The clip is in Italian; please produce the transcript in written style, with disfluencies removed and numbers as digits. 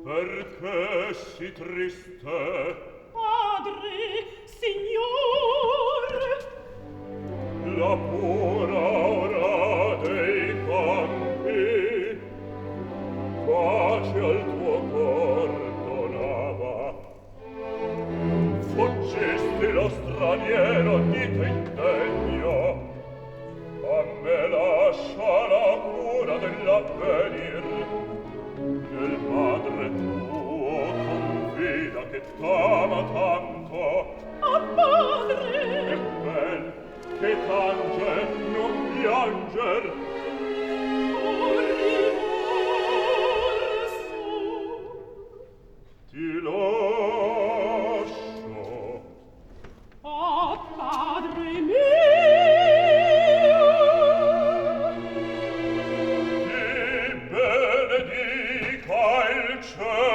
Perché si triste? Padre, signor! La pura ora dei campi pace al tuo cor donava. Fuggisti lo straniero di te indegno, a me lascia la cura dell'avvenir. Del padre tuo confida che t'ama tanto. Ah, padre! E bel che tange non pianger. Oh, rimorso! Ti lascio. Ah, padre mio! Ti benedica il cielo.